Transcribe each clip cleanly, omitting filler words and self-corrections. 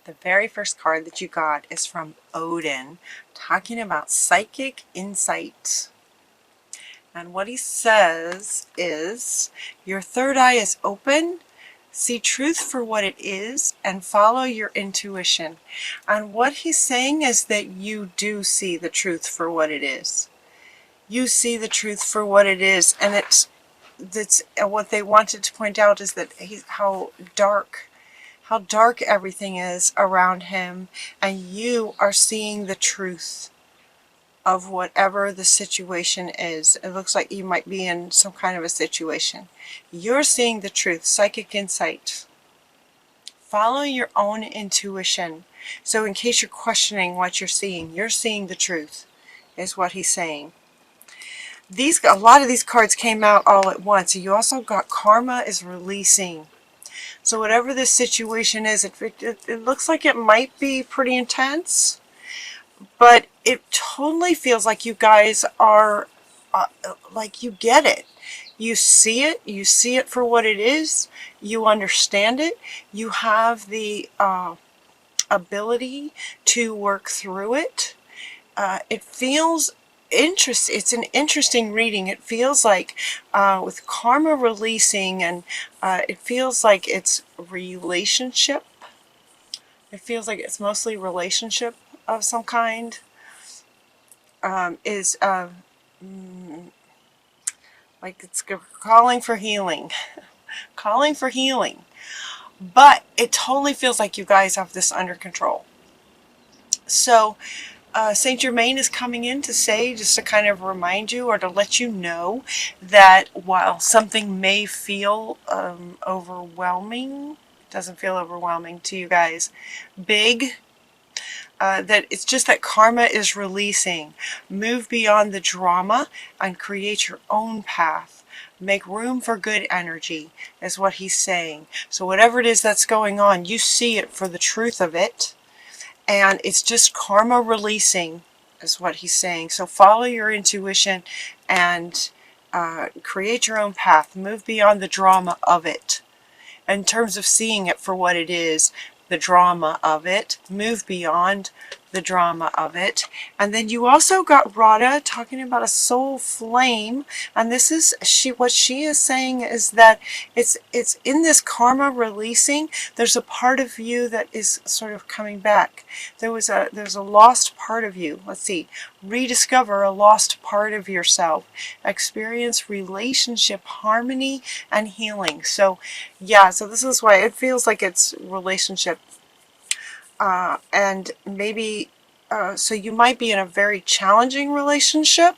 The very first card that you got is from Odin, talking about psychic insight. And what he says is, your third eye is open, see truth for what it is, and follow your intuition. And what he's saying is that you do see the truth for what it is. You see the truth for what it is, and that's what they wanted to point out is that how dark everything is around him, and you are seeing the truth of whatever the situation is. It looks like you might be in some kind of a situation. You're seeing the truth, psychic insight. Follow your own intuition. So in case you're questioning what you're seeing the truth, is what he's saying. A lot of these cards came out all at once. You also got karma is releasing. So whatever this situation is, it looks like it might be pretty intense, but it totally feels like you guys are, like you get it. You see it for what it is, you understand it, you have the ability to work through it. It feels interesting. It's an interesting reading. It feels like with karma releasing, and it feels like it's relationship. It feels like it's mostly relationship of some kind. Like it's calling for healing. Calling for healing. But it totally feels like you guys have this under control. So Saint Germain is coming in to say, just to kind of remind you or to let you know that while something may feel overwhelming, doesn't feel overwhelming to you guys, big, that it's just that karma is releasing. Move beyond the drama and create your own path. Make room for good energy, is what he's saying. So whatever it is that's going on, you see it for the truth of it. And it's just karma releasing, is what he's saying. So follow your intuition and create your own path. Move beyond the drama of it. In terms of seeing it for what it is, the drama of it. Move beyond the drama of it. And then you also got Radha talking about a soul flame, and this is what she is saying is that it's in this karma releasing, there's a part of you that is sort of coming back. There's a lost part of you. Let's see. Rediscover a lost part of yourself. Experience relationship harmony and healing. So yeah, so this is why it feels like it's relationship. And maybe, so you might be in a very challenging relationship.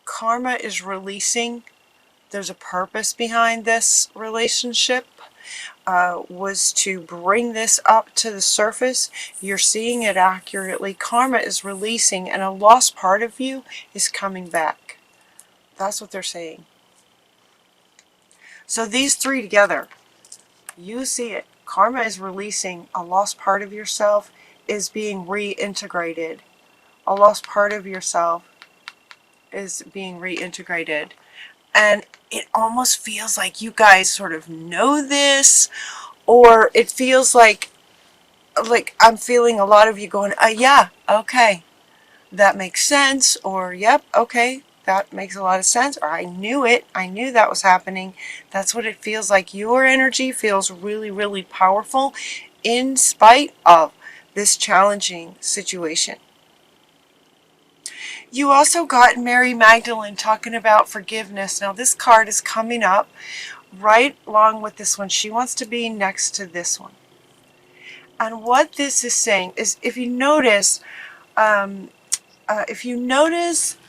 Karma is releasing. There's a purpose behind this relationship. Was to bring this up to the surface. You're seeing it accurately. Karma is releasing, and a lost part of you is coming back. That's what they're saying. So these three together, you see it. Karma is releasing. A lost part of yourself is being reintegrated. A lost part of yourself is being reintegrated. And it almost feels like you guys sort of know this, or it feels like I'm feeling a lot of you going, yeah, okay, that makes sense, or yep, okay, that makes a lot of sense, or I knew it, I knew that was happening. That's what it feels like. Your energy feels really, really powerful in spite of this challenging situation. You also got Mary Magdalene talking about forgiveness. Now this card is coming up right along with this one. She wants to be next to this one. And what this is saying is, if you notice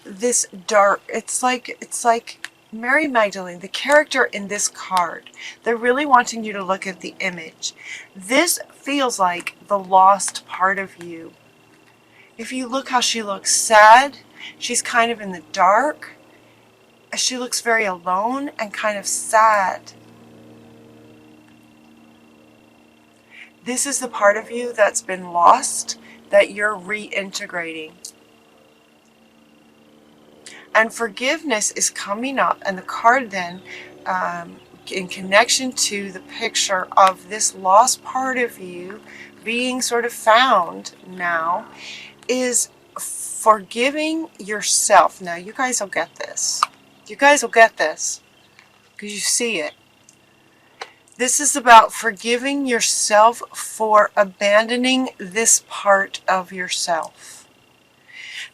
this dark, it's like Mary Magdalene, the character in this card, they're really wanting you to look at the image. This feels like the lost part of you. If you look how she looks sad, she's kind of in the dark. She looks very alone and kind of sad. This is the part of you that's been lost, that you're reintegrating. And forgiveness is coming up, and the card then in connection to the picture of this lost part of you being sort of found now, is forgiving yourself. Now, you guys will get this. You guys will get this because you see it. This is about forgiving yourself for abandoning this part of yourself.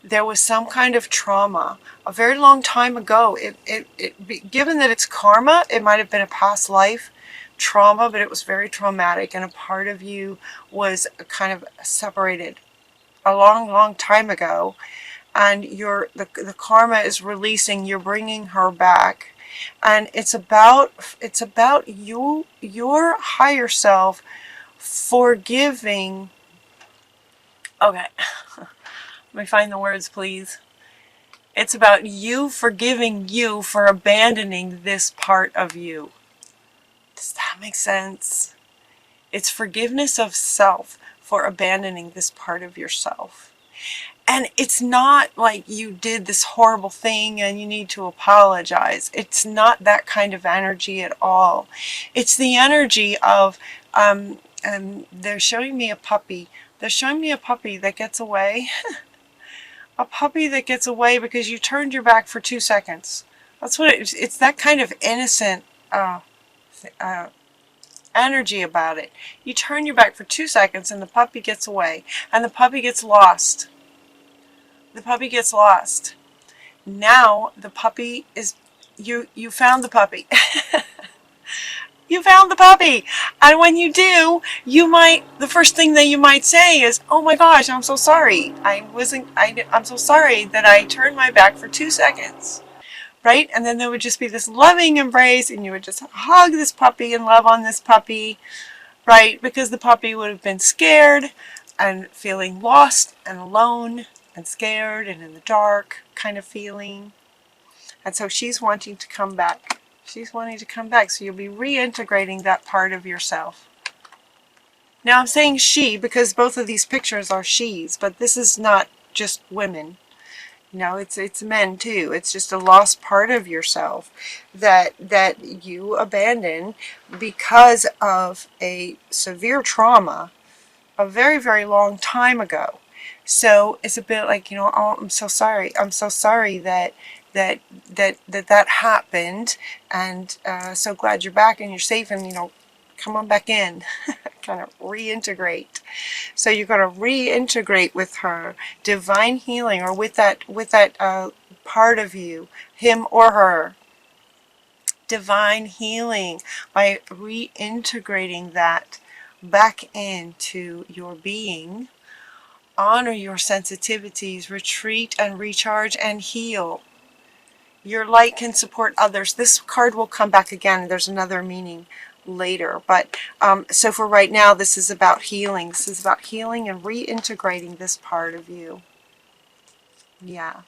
There was some kind of trauma a very long time ago. Given that it's karma, it might have been a past life trauma, but it was very traumatic, and a part of you was kind of separated a long time ago, and the karma is releasing. You're bringing her back. And it's about you, your higher self, forgiving. Okay, let me find the words, please. It's about you forgiving you for abandoning this part of you. Does that make sense? It's forgiveness of self for abandoning this part of yourself. And it's not like you did this horrible thing and you need to apologize. It's not that kind of energy at all. It's the energy of, and they're showing me a puppy. They're showing me a puppy that gets away. A puppy that gets away because you turned your back for 2 seconds. That's what it's that kind of innocent energy about it. You turn your back for 2 seconds and the puppy gets away. And the puppy gets lost. The puppy gets lost. Now the puppy is, you found the puppy. You found the puppy. And when you do, the first thing that you might say is, oh my gosh, I'm so sorry. I'm so sorry that I turned my back for 2 seconds. Right? And then there would just be this loving embrace, and you would just hug this puppy and love on this puppy. Right? Because the puppy would have been scared and feeling lost and alone and scared and in the dark kind of feeling. And so she's wanting to come back. She's wanting to come back. So you'll be reintegrating that part of yourself. Now I'm saying she because both of these pictures are she's, but this is not just women. No, it's men too. It's just a lost part of yourself that you abandon because of a severe trauma a very long time ago. So it's a bit like, oh, I'm so sorry. I'm so sorry that happened, and so glad you're back and you're safe, and come on back in. Kind of reintegrate. So you're going to reintegrate with her, divine healing, or with that part of you, him or her. Divine healing by reintegrating that back into your being. Honor your sensitivities, retreat and recharge and heal. Your light can support others. This card will come back again. There's another meaning later. But so for right now, this is about healing. This is about healing and reintegrating this part of you. Yeah.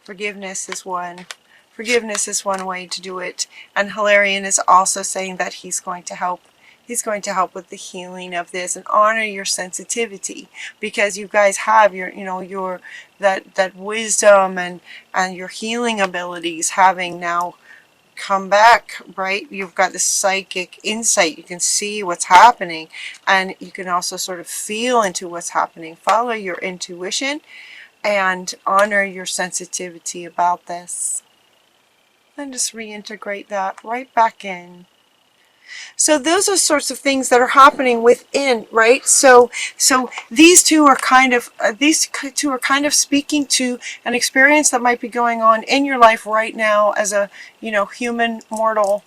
Forgiveness is one. Forgiveness is one way to do it. And Hilarion is also saying that he's going to help. He's going to help with the healing of this, and honor your sensitivity, because you guys have your that wisdom and your healing abilities having now come back, right? You've got this psychic insight. You can see what's happening, and you can also sort of feel into what's happening. Follow your intuition and honor your sensitivity about this. And just reintegrate that right back in. So those are sorts of things that are happening within, right? So these two are kind of speaking to an experience that might be going on in your life right now as a human, mortal,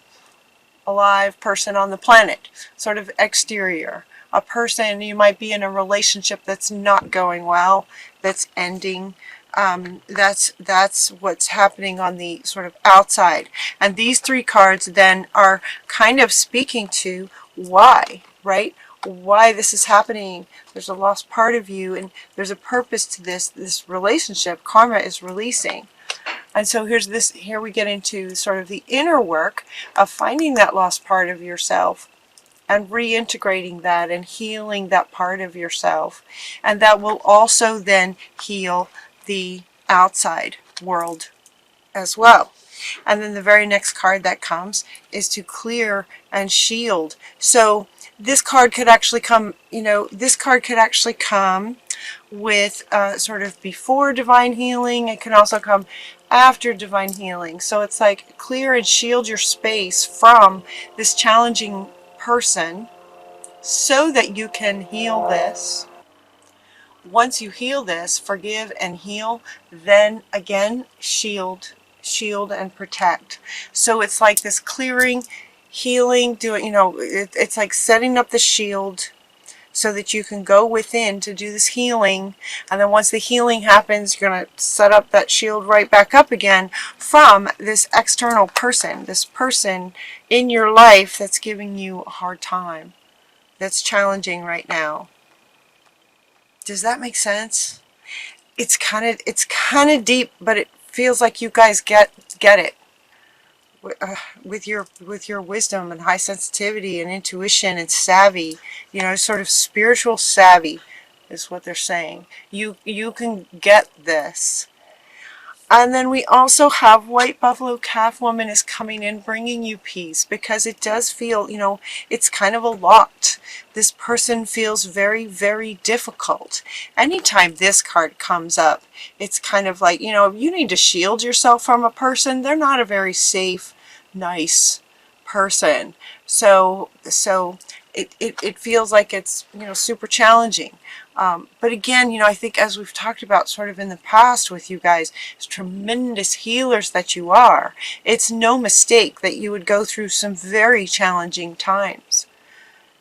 alive person on the planet, sort of exterior. A person, you might be in a relationship that's not going well, that's ending. That's what's happening on the sort of outside. And these three cards then are kind of speaking to why, right? Why this is happening. There's a lost part of you, and there's a purpose to this relationship. Karma is releasing. And so here we get into sort of the inner work of finding that lost part of yourself and reintegrating that and healing that part of yourself. And that will also then heal the outside world as well. And then the very next card that comes is to clear and shield. So this card could actually come, this card could actually come with sort of before divine healing. It can also come after divine healing. So it's like clear and shield your space from this challenging person so that you can heal this. Once you heal this, forgive and heal, then again, shield and protect. So it's like this clearing, healing, it's like setting up the shield so that you can go within to do this healing. And then once the healing happens, you're going to set up that shield right back up again from this external person, this person in your life that's giving you a hard time, that's challenging right now. Does that make sense? It's kind of deep, but it feels like you guys get it with your wisdom and high sensitivity and intuition and savvy, sort of spiritual savvy is what they're saying. You can get this. And then we also have White Buffalo Calf Woman is coming in bringing you peace, because it does feel, it's kind of a lot. This person feels very, very difficult. Anytime this card comes up, it's kind of like, you need to shield yourself from a person. They're not a very safe, nice person. So it feels like it's, super challenging. But again, I think as we've talked about sort of in the past with you guys, as tremendous healers that you are, it's no mistake that you would go through some very challenging times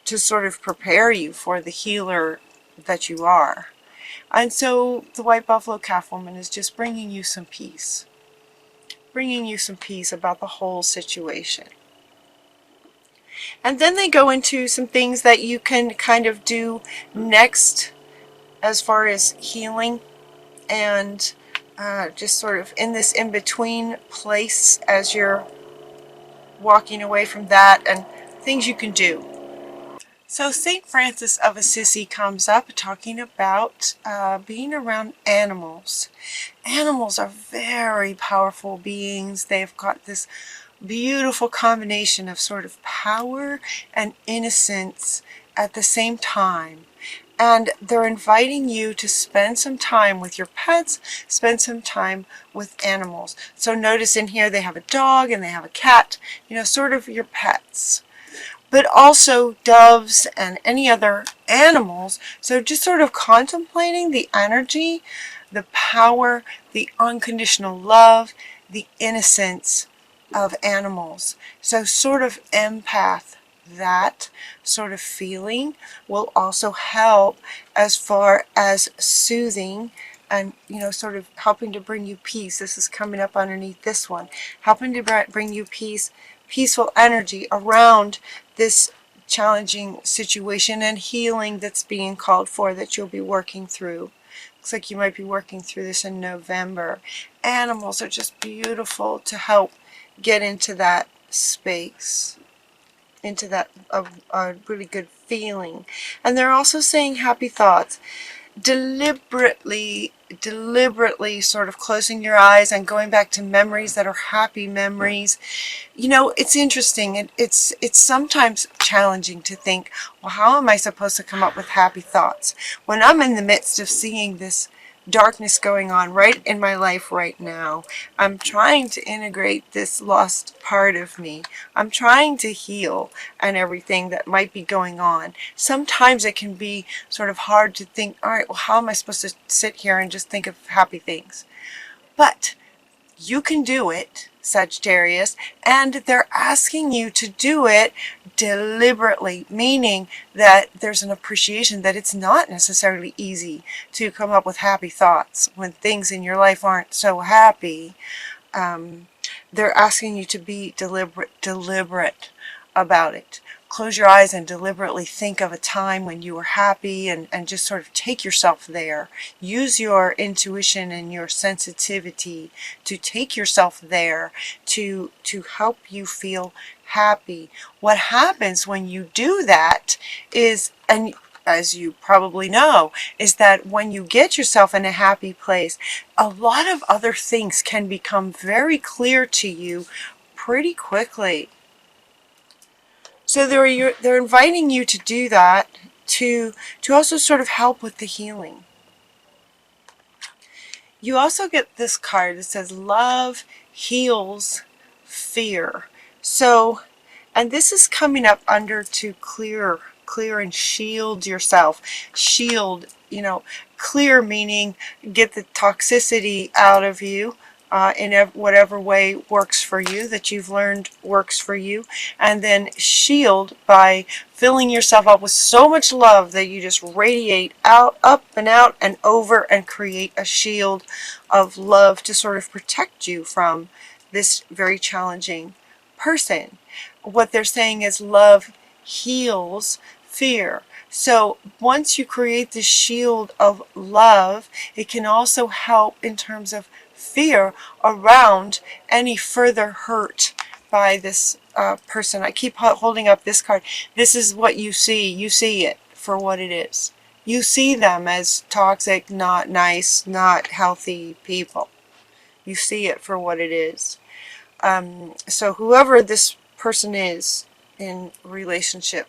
to sort of prepare you for the healer that you are. And so the White Buffalo Calf Woman is just bringing you some peace about the whole situation. And then they go into some things that you can kind of do next as far as healing and just sort of in this in-between place as you're walking away from that, and things you can do. So St. Francis of Assisi comes up talking about being around animals. Animals are very powerful beings. They've got this beautiful combination of sort of power and innocence at the same time. And they're inviting you to spend some time with your pets, spend some time with animals. So notice in here they have a dog and they have a cat, sort of your pets. But also doves and any other animals. So just sort of contemplating the energy, the power, the unconditional love, the innocence of animals. So sort of empath. That sort of feeling will also help as far as soothing and, sort of helping to bring you peace. This is coming up underneath this one. Helping to bring you peace, peaceful energy around this challenging situation and healing that's being called for that you'll be working through. Looks like you might be working through this in November. Animals are just beautiful to help get into that space, into that a really good feeling. And they're also saying happy thoughts. Deliberately sort of closing your eyes and going back to memories that are happy memories. It's interesting. It's sometimes challenging to think, well, how am I supposed to come up with happy thoughts when I'm in the midst of seeing this darkness going on right in my life right now? I'm trying to integrate this lost part of me. I'm trying to heal and everything that might be going on. Sometimes it can be sort of hard to think, all right, well, how am I supposed to sit here and just think of happy things? But you can do it, Sagittarius, and they're asking you to do it deliberately, meaning that there's an appreciation that it's not necessarily easy to come up with happy thoughts when things in your life aren't so happy. They're asking you to be deliberate about it. Close your eyes and deliberately think of a time when you were happy and just sort of take yourself there. Use your intuition and your sensitivity to take yourself there to help you feel happy. What happens when you do that is, and as you probably know, is that when you get yourself in a happy place, a lot of other things can become very clear to you pretty quickly. So they're inviting you to do that, to also sort of help with the healing. You also get this card that says love heals fear. So, and this is coming up under to clear and shield yourself. Shield, clear meaning get the toxicity out of you in whatever way works for you, that you've learned works for you. And then shield by filling yourself up with so much love that you just radiate out, up and out and over, and create a shield of love to sort of protect you from this very challenging person. What they're saying is love heals fear. So once you create this shield of love, it can also help in terms of fear around any further hurt by this person. I keep holding up this card. This is what you see. You see it for what it is. You see them as toxic, not nice, not healthy people. You see it for what it is. So whoever this person is in relationship,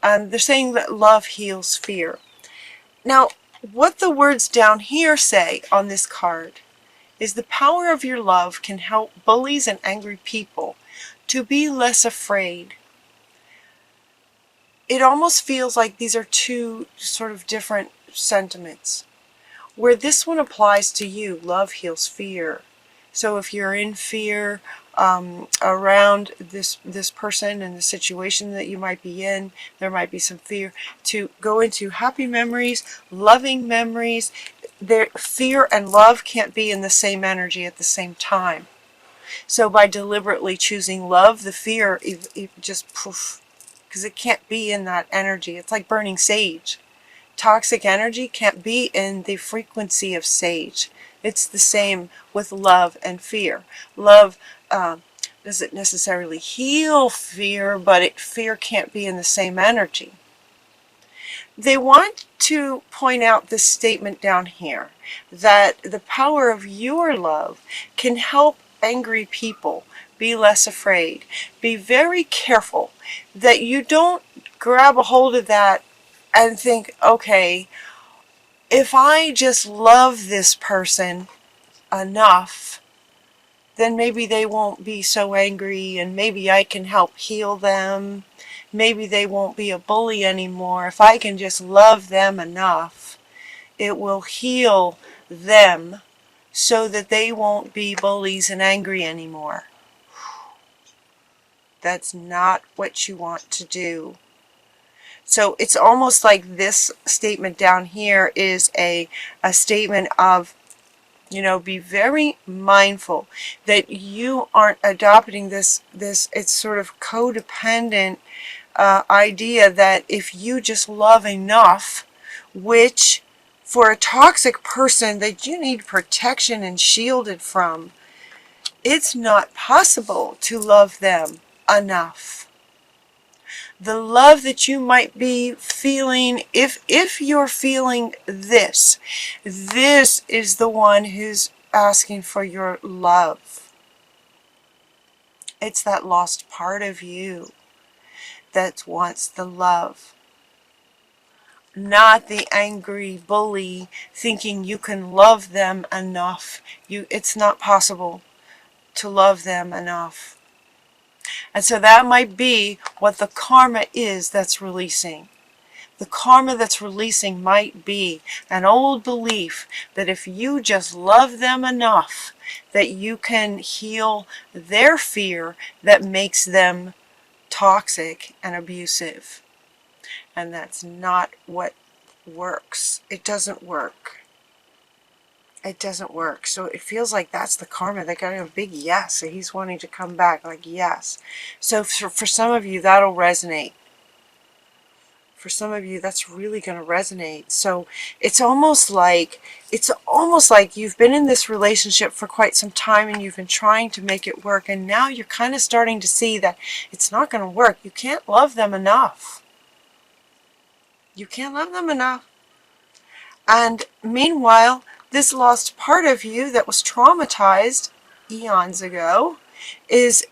they're saying that love heals fear. Now, what the words down here say on this card is the power of your love can help bullies and angry people to be less afraid. It almost feels like these are two sort of different sentiments. Where this one applies to you, love heals fear. So if you're in fear around this person and the situation that you might be in, there might be some fear, to go into happy memories, loving memories. Fear and love can't be in the same energy at the same time. So by deliberately choosing love, the fear it just poof, because it can't be in that energy. It's like burning sage. Toxic energy can't be in the frequency of sage. It's the same with love and fear. Love doesn't necessarily heal fear, but fear can't be in the same energy. They want to point out this statement down here, that the power of your love can help angry people be less afraid. Be very careful that you don't grab a hold of that and think, okay, if I just love this person enough, then maybe they won't be so angry and maybe I can help heal them. Maybe they won't be a bully anymore. If I can just love them enough, it will heal them so that they won't be bullies and angry anymore. That's not what you want to do. So it's almost like this statement down here is a statement of, be very mindful that you aren't adopting this it's sort of codependent idea that if you just love enough, which for a toxic person that you need protection and shielded from, it's not possible to love them enough. The love that you might be feeling, if you're feeling this is the one who's asking for your love. It's that lost part of you that wants the love. Not the angry bully thinking you can love them enough. It's not possible to love them enough. And so that might be what the karma is that's releasing. The karma that's releasing might be an old belief that if you just love them enough, that you can heal their fear that makes them toxic and abusive. And that's not what works. It doesn't work. It doesn't work. So it feels like that's the karma. They got a big yes. So he's wanting to come back, like yes. So for some of you, that'll resonate. For some of you, that's really going to resonate. So it's almost like you've been in this relationship for quite some time and you've been trying to make it work, and now you're kind of starting to see that it's not going to work. You can't love them enough. You can't love them enough. And meanwhile, this lost part of you that was traumatized eons ago is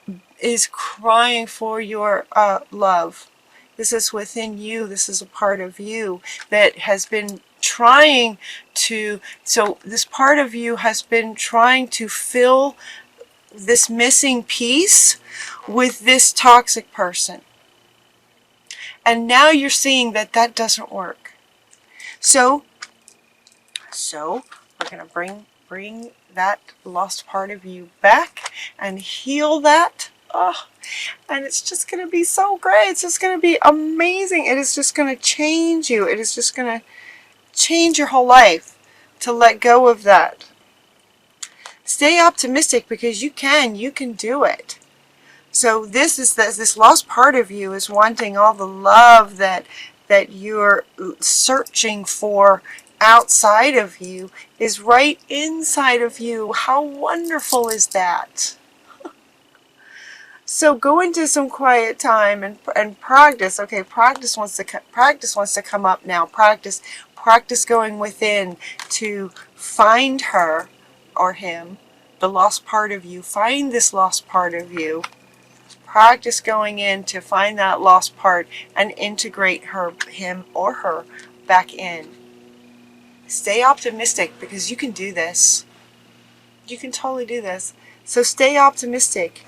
crying for your love. This is within you. This is a part of you that has been trying to, so this part of you has been trying to fill this missing piece with this toxic person. And now you're seeing that that doesn't work. So we're going to bring that lost part of you back and heal that. Oh, and it's just going to be so great. It's just going to be amazing. It is just going to change you. It is just going to change your whole life to let go of that. Stay optimistic because you can do it. So this lost part of you is wanting all the love that you're searching for outside of you is right inside of you. How wonderful is that? So go into some quiet time and practice. Okay, practice wants to come up now. Practice going within to find her or him, the lost part of you. Find this lost part of you. Practice going in to find that lost part and integrate him or her back in. Stay optimistic because you can do this. You can totally do this. So stay optimistic.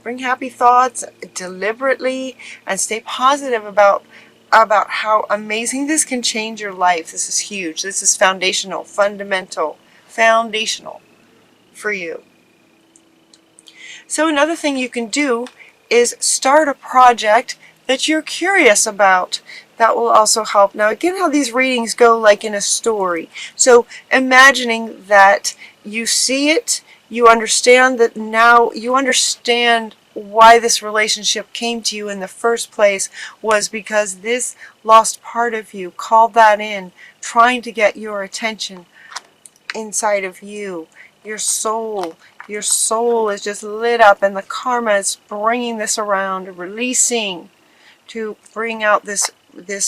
Bring happy thoughts deliberately and stay positive about how amazing this can change your life. This is huge. This is foundational, foundational for you. So another thing you can do is start a project that you're curious about. That will also help. Now again, how these readings go like in a story. So imagining that you see it, you understand that now you understand why this relationship came to you in the first place was because this lost part of you called that in, trying to get your attention inside of you. Your soul is just lit up and the karma is bringing this around, releasing to bring out this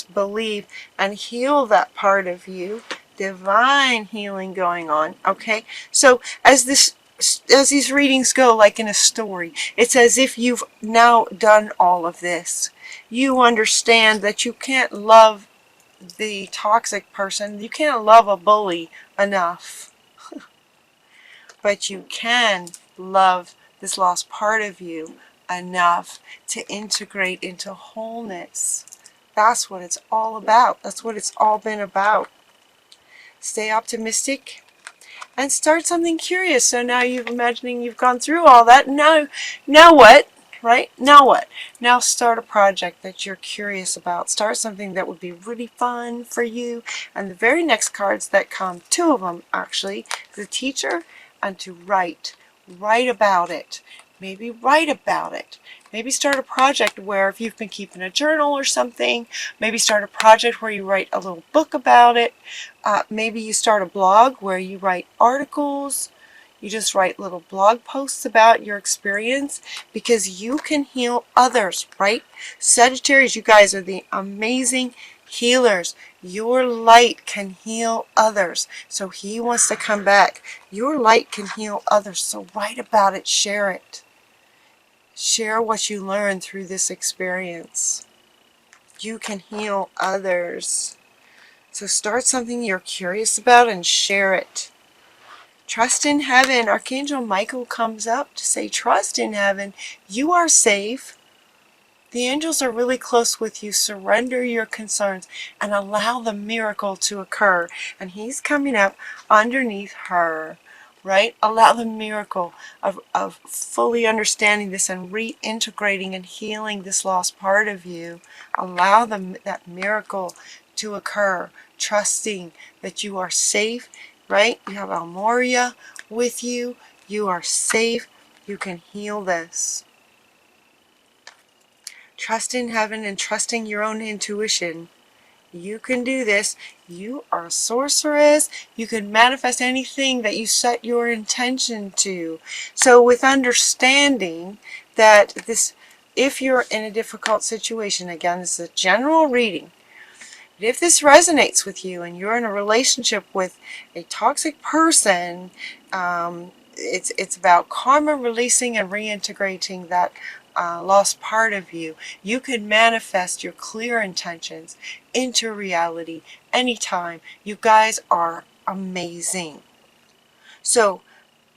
belief and heal that part of you. Divine healing going on. Okay, so as these readings go like in a story, it's as if you've now done all of this. You understand that you can't love the toxic person, you can't love a bully enough. But you can love this lost part of you enough to integrate into wholeness. That's what it's all about. That's what it's all been about. Stay optimistic and start something curious. So now you're imagining you've gone through all that. Now what? Right? Now what? Now start a project that you're curious about. Start something that would be really fun for you. And the very next cards that come, two of them actually, the teacher and to write about it. Maybe write about it. Maybe start a project where if you've been keeping a journal or something, maybe start a project where you write a little book about it. Maybe you start a blog where you write articles. You just write little blog posts about your experience because you can heal others, right? Sagittarius, you guys are the amazing healers. Your light can heal others. So he wants to come back. Your light can heal others. So write about it. Share it. Share what you learned through this experience. You can heal others. So start something you're curious about and share it. Trust in heaven. Archangel Michael comes up to say, trust in heaven. You are safe. The angels are really close with you. Surrender your concerns and allow the miracle to occur. And he's coming up underneath her, right? Allow the miracle of fully understanding this and reintegrating and healing this lost part of you. Allow that miracle to occur, trusting that you are safe, right? You have Almoria with you. You are safe. You can heal this. Trust in heaven and trusting your own intuition. You can do this. You are a sorceress. You can manifest anything that you set your intention to. So with understanding that this, if you're in a difficult situation, again, this is a general reading. But if this resonates with you and you're in a relationship with a toxic person, it's about karma releasing and reintegrating that lost part of you. You can manifest your clear intentions into reality anytime. You guys are amazing. So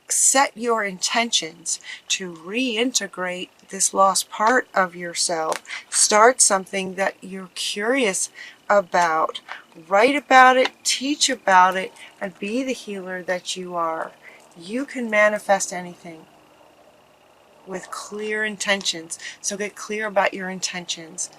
set your intentions to reintegrate this lost part of yourself. Start something that you're curious about. Write about it, teach about it, and be the healer that you are. You can manifest anything with clear intentions. So get clear about your intentions.